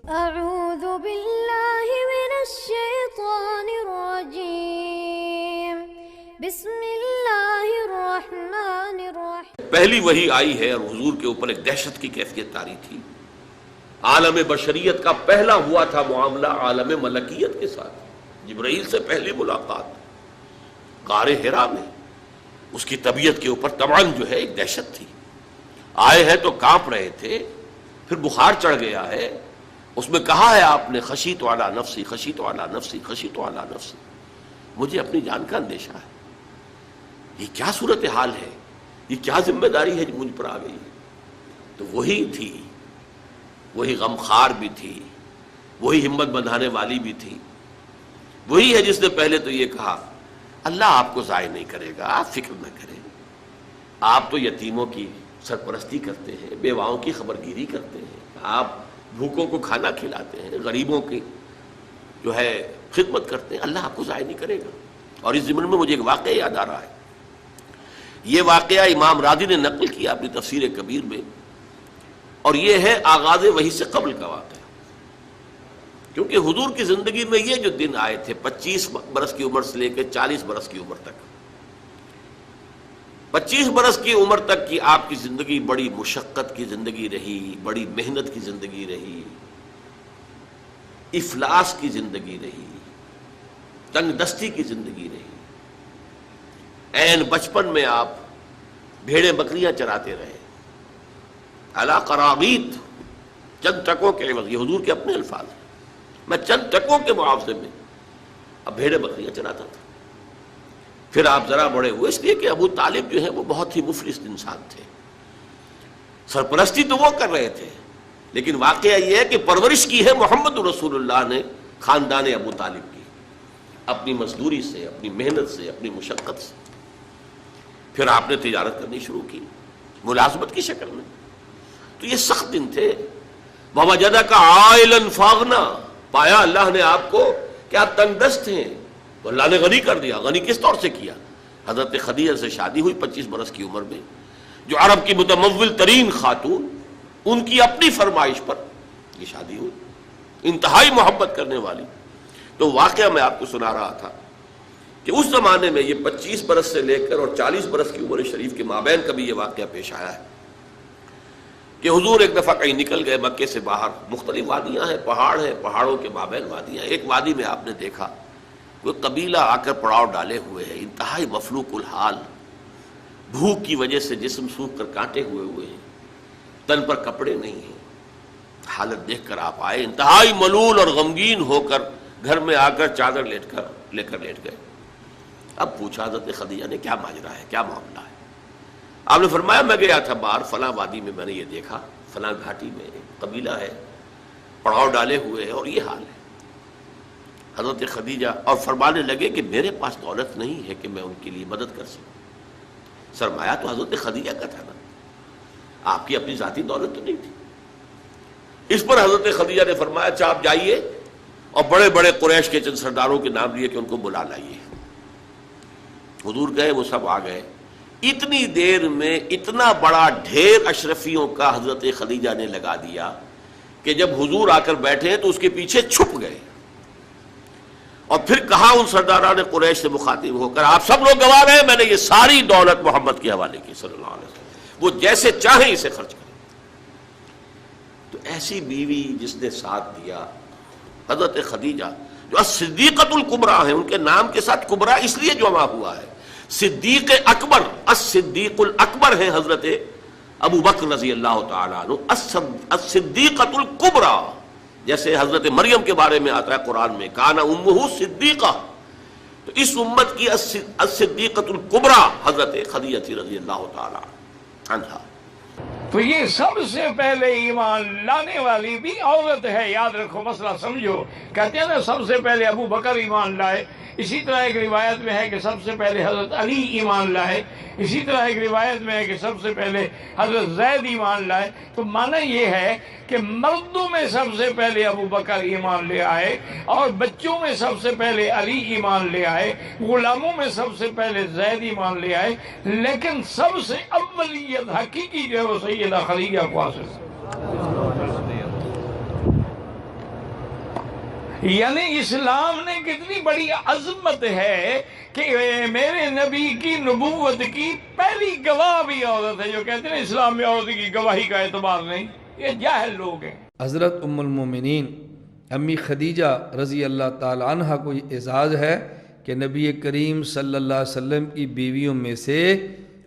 اعوذ باللہ من الشیطان الرجیم بسم اللہ الرحمن الرحیم۔ پہلی وحی آئی ہے اور حضور کے اوپر ایک دہشت کی کیفیت طاری تھی۔ عالم بشریت کا پہلا ہوا تھا معاملہ عالم ملکیت کے ساتھ، جبرائیل سے پہلی ملاقات غار حرا میں۔ اس کی طبیعت کے اوپر طبعاً جو ہے ایک دہشت تھی۔ آئے ہیں تو کانپ رہے تھے، پھر بخار چڑھ گیا ہے۔ اس میں کہا ہے آپ نے خشیت علی نفسی، خشیت علی نفسی، خشیت علی نفسی، مجھے اپنی جان کا اندیشہ ہے۔ یہ کیا صورتحال ہے، یہ کیا ذمہ داری ہے جو مجھ پر آ گئی ہے؟ تو وہی تھی، وہی غمخوار بھی تھی، وہی ہمت بندھانے والی بھی تھی، وہی ہے جس نے پہلے تو یہ کہا اللہ آپ کو ضائع نہیں کرے گا، آپ فکر نہ کریں، آپ تو یتیموں کی سرپرستی کرتے ہیں، بیواؤں کی خبرگیری کرتے ہیں، آپ بھوکوں کو کھانا کھلاتے ہیں، غریبوں کی جو ہے خدمت کرتے ہیں، اللہ آپ کو ضائع نہیں کرے گا۔ اور اس ضمن میں مجھے ایک واقعہ یاد آ رہا ہے۔ یہ واقعہ امام راضی نے نقل کیا اپنی تفسیر کبیر میں، اور یہ ہے آغاز وحی سے قبل کا واقعہ، کیونکہ حضور کی زندگی میں یہ جو دن آئے تھے 25 برس کی عمر سے لے کے 40 برس کی عمر تک، 25 برس کی عمر تک کی آپ کی زندگی بڑی مشقت کی زندگی رہی، بڑی محنت کی زندگی رہی، افلاس کی زندگی رہی، تنگ دستی کی زندگی رہی۔ عین بچپن میں آپ بھیڑیں بکریاں چراتے رہے، علی قراغیت، چند ٹکوں کے عوض، یہ حضور کے اپنے الفاظ ہیں، میں چند ٹکوں کے معاوضے میں اب بھیڑیں بکریاں چراتا تھا۔ پھر آپ ذرا بڑے ہوئے، اس لیے کہ ابو طالب جو ہے وہ بہت ہی مفلس انسان تھے، سرپرستی تو وہ کر رہے تھے، لیکن واقعہ یہ ہے کہ پرورش کی ہے محمد رسول اللہ نے خاندان ابو طالب کی، اپنی مزدوری سے، اپنی محنت سے، اپنی مشقت سے۔ پھر آپ نے تجارت کرنی شروع کی ملازمت کی شکل میں، تو یہ سخت دن تھے۔ وَوَجَدَكَ عَائِلًا فَأَغْنَىٰ، پایا اللہ نے آپ کو کہ آپ تنگ دست ہیں، تو اللہ نے غنی کر دیا۔ غنی کس طور سے کیا؟ حضرت خدیجہ سے شادی ہوئی 25 برس کی عمر میں، جو عرب کی متمول ترین خاتون، ان کی اپنی فرمائش پر یہ شادی ہوئی، انتہائی محبت کرنے والی۔ تو واقعہ میں آپ کو سنا رہا تھا کہ اس زمانے میں یہ 25 برس سے لے کر اور 40 برس کی عمر شریف کے مابین کبھی یہ واقعہ پیش آیا ہے کہ حضور ایک دفعہ کہیں نکل گئے مکے سے باہر، مختلف وادیاں ہیں، پہاڑ ہیں، پہاڑوں کے مابین وادیاں ہیں۔ ایک وادی میں آپ نے دیکھا کوئی قبیلہ آ کر پڑاؤ ڈالے ہوئے ہے، انتہائی مفلوق الحال، بھوک کی وجہ سے جسم سوکھ کر کانٹے ہوئے ہیں، تن پر کپڑے نہیں ہیں۔ حالت دیکھ کر آپ آئے، انتہائی ملول اور غمگین ہو کر گھر میں آ کر چادر لے کر لیٹ گئے۔ اب پوچھا حضرت خدیجہ نے کیا ماجرا ہے، کیا معاملہ ہے؟ آپ نے فرمایا میں گیا تھا باہر فلاں وادی میں، میں نے یہ دیکھا فلاں گھاٹی میں ایک قبیلہ ہے، پڑاؤ ڈالے ہوئے ہیں اور یہ حال ہے۔ حضرت خدیجہ اور فرمانے لگے کہ میرے پاس دولت نہیں ہے کہ میں ان کے لیے مدد کر سکوں۔ سرمایہ تو حضرت خدیجہ کا تھا نا، آپ کی اپنی ذاتی دولت تو نہیں تھی۔ اس پر حضرت خدیجہ نے فرمایا اچھا آپ جائیے اور بڑے بڑے قریش کے چند سرداروں کے نام لیے کہ ان کو بلا لائیے۔ حضور گئے، وہ سب آ گئے۔ اتنی دیر میں اتنا بڑا ڈھیر اشرفیوں کا حضرت خدیجہ نے لگا دیا کہ جب حضور آ کر بیٹھے تو اس کے پیچھے چھپ گئے، اور پھر کہا ان سرداران قریش سے مخاطب ہو کر آپ سب لوگ گواہ رہے ہیں میں نے یہ ساری دولت محمد کے حوالے کی صلی اللہ علیہ وسلم، وہ جیسے چاہیں اسے خرچ کریں۔ تو ایسی بیوی جس نے ساتھ دیا، حضرت خدیجہ جو الصدیقۃ الکبریٰ ہیں، ان کے نام کے ساتھ کبریٰ اس لیے جمع ہوا ہے، صدیق اکبر، الصدیق الاکبر ہیں حضرت ابو بکر رضی اللہ تعالیٰ عنہ، الصدیقۃ الکبریٰ، جیسے حضرت مریم کے بارے میں آتا ہے قرآن میں کان امہ صدیقہ، تو اس امت کی الصدیقۃ الکبریٰ حضرت خدیجہ رضی اللہ تعالیٰ عنہا۔ تو یہ سب سے پہلے ایمان لانے والی بھی عورت ہے، یاد رکھو، مسئلہ سمجھو۔ کہتے ہیں نا سب سے پہلے ابو بکر ایمان لائے، اسی طرح ایک روایت میں ہے کہ سب سے پہلے حضرت علی ایمان لائے، اسی طرح ایک روایت میں ہے کہ سب سے پہلے حضرت زید ایمان لائے۔ تو معنی یہ ہے کہ مردوں میں سب سے پہلے ابو بکر ایمان لے آئے، اور بچوں میں سب سے پہلے علی ایمان لے آئے، غلاموں میں سب سے پہلے زید ایمان لے آئے، لیکن سب سے اولیت حقیقی جو ہے وہ سیدہ خدیجہ کو حاصل ہے۔ یعنی اسلام نے کتنی بڑی عظمت ہے کہ میرے نبی کی نبوت کی پہلی گواہ بھی عورت ہے. جو کہتے ہیں اسلام میں عورت کی گواہی کا اعتبار نہیں، یہ جاہل لوگ ہیں. حضرت ام المومنین امی خدیجہ رضی اللہ تعالی عنہ کو یہ اعزاز ہے کہ نبی کریم صلی اللہ علیہ وسلم کی بیویوں میں سے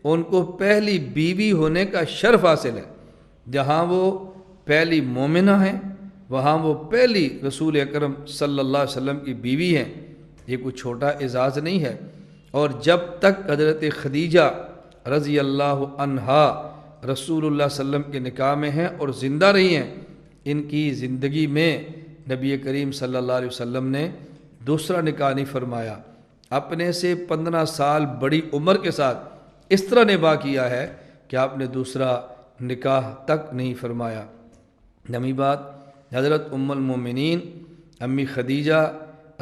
ان کو پہلی بیوی ہونے کا شرف حاصل ہے. جہاں وہ پہلی مومنہ ہیں وہاں وہ پہلی رسول اکرم صلی اللہ علیہ وسلم کی بیوی ہیں. یہ کوئی چھوٹا اعزاز نہیں ہے. اور جب تک حضرت خدیجہ رضی اللہ عنہا رسول اللہ صلی اللہ علیہ وسلم کے نکاح میں ہیں اور زندہ رہی ہیں، ان کی زندگی میں نبی کریم صلی اللہ علیہ وسلم نے دوسرا نکاح نہیں فرمایا. اپنے سے 15 سال بڑی عمر کے ساتھ اس طرح نباہ کیا ہے کہ آپ نے دوسرا نکاح تک نہیں فرمایا. نویں بات، حضرت ام المومنین امی خدیجہ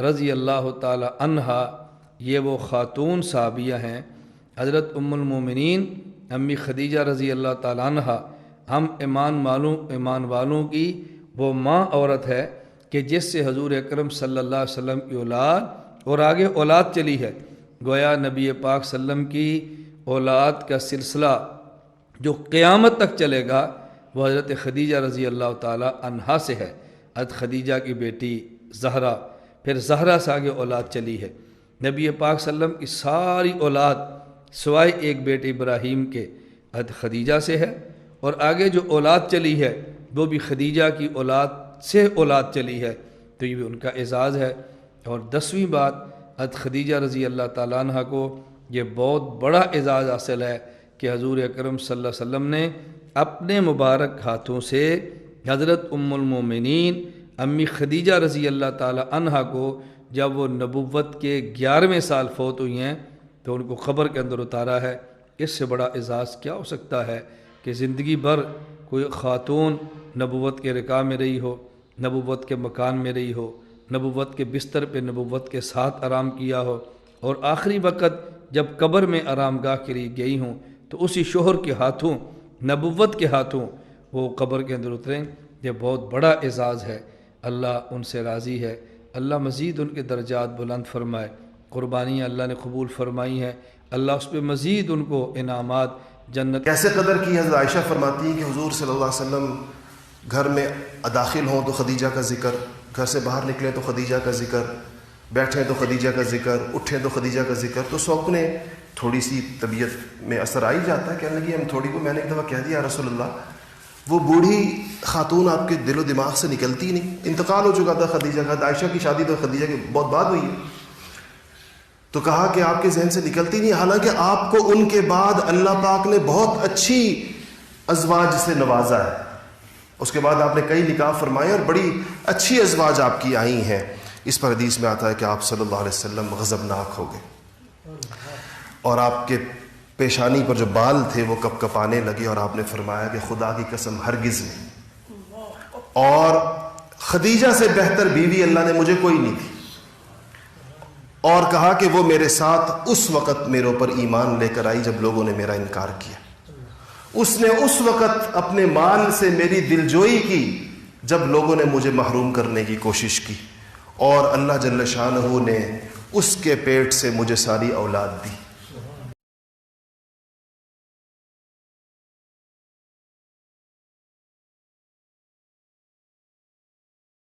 رضی اللہ تعالی عنہا یہ وہ خاتون صحابیہ ہیں. حضرت ام المومنین امی خدیجہ رضی اللہ تعالی عنہا ہم ایمان والوں کی وہ ماں عورت ہے کہ جس سے حضور اکرم صلی اللہ علیہ وسلم کی اولاد اور آگے اولاد چلی ہے. گویا نبی پاک صلی اللہ علیہ وسلم کی اولاد کا سلسلہ جو قیامت تک چلے گا وہ حضرت خدیجہ رضی اللہ تعالی عنہا سے ہے. حضرت خدیجہ کی بیٹی زہرا، پھر زہرا سے آگے اولاد چلی ہے. نبی پاک صلی اللہ علیہ وسلم کی ساری اولاد سوائے ایک بیٹے ابراہیم کے حضرت خدیجہ سے ہے، اور آگے جو اولاد چلی ہے وہ بھی خدیجہ کی اولاد سے اولاد چلی ہے. تو یہ بھی ان کا اعزاز ہے. اور 10ویں بات، حضرت خدیجہ رضی اللہ تعالیٰ عنہ کو یہ بہت بڑا اعزاز حاصل ہے کہ حضور اکرم صلی اللہ علیہ وسلم نے اپنے مبارک ہاتھوں سے حضرت ام المومنین امی خدیجہ رضی اللہ تعالیٰ عنہ کو جب وہ نبوت کے 11ویں سال فوت ہوئی ہیں تو ان کو قبر کے اندر اتارا ہے. اس سے بڑا اعزاز کیا ہو سکتا ہے کہ زندگی بھر کوئی خاتون نبوت کے رکاع میں رہی ہو، نبوت کے مکان میں رہی ہو، نبوت کے بستر پہ نبوت کے ساتھ آرام کیا ہو، اور آخری وقت جب قبر میں آرام گاہ کے لیے گئی ہوں تو اسی شوہر کے ہاتھوں، نبوت کے ہاتھوں وہ قبر کے اندر اتریں. یہ بہت بڑا اعزاز ہے. اللہ ان سے راضی ہے. اللہ مزید ان کے درجات بلند فرمائے. قربانیاں اللہ نے قبول فرمائی ہیں، اللہ اس پہ مزید ان کو انعامات جنت. کیسے قدر کی؟ حضرت عائشہ فرماتی ہیں کہ حضور صلی اللہ علیہ وسلم گھر میں داخل ہوں تو خدیجہ کا ذکر، گھر سے باہر نکلیں تو خدیجہ کا ذکر، بیٹھیں تو خدیجہ کا ذکر، اٹھیں تو خدیجہ کا ذکر. تو سوق نے تھوڑی سی طبیعت میں اثر آئی جاتا ہے، کہنے لگی ہم تھوڑی کو، میں نے ایک دفعہ کہہ دیا رسول اللہ وہ بوڑھی خاتون آپ کے دل و دماغ سے نکلتی نہیں. انتقال ہو چکا تھا خدیجہ کا، عائشہ کی شادی تو خدیجہ کی بہت بعد ہوئی ہے. تو کہا کہ آپ کے ذہن سے نکلتی نہیں، حالانکہ آپ کو ان کے بعد اللہ پاک نے بہت اچھی ازواج سے نوازا ہے. اس کے بعد آپ نے کئی نکاح فرمائے اور بڑی اچھی ازواج آپ کی آئی ہیں. اس پر حدیث میں آتا ہے کہ آپ صلی اللہ علیہ وسلم غضبناک ہو گئے اور آپ کے پیشانی پر جو بال تھے وہ کپ کپانے لگے، اور آپ نے فرمایا کہ خدا کی قسم ہرگز نہیں، اور خدیجہ سے بہتر بیوی اللہ نے مجھے کوئی نہیں تھی. اور کہا کہ وہ میرے ساتھ اس وقت میرے اوپر ایمان لے کر آئی جب لوگوں نے میرا انکار کیا. اس نے اس وقت اپنے مال سے میری دلجوئی کی جب لوگوں نے مجھے محروم کرنے کی کوشش کی، اور اللہ جل شانہ نے اس کے پیٹ سے مجھے ساری اولاد دی.